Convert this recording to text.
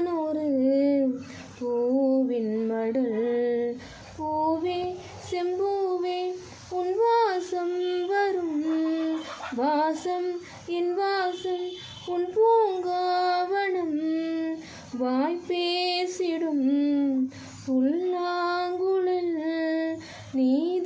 ஒரு பூவின் மடல். பூவே செம்பூவே உன் வாசம் வரும் வாசம் என் வாசம் உன் பூங்காவனம். வாய் பேசிடும் புல்லாங்குழல் நீ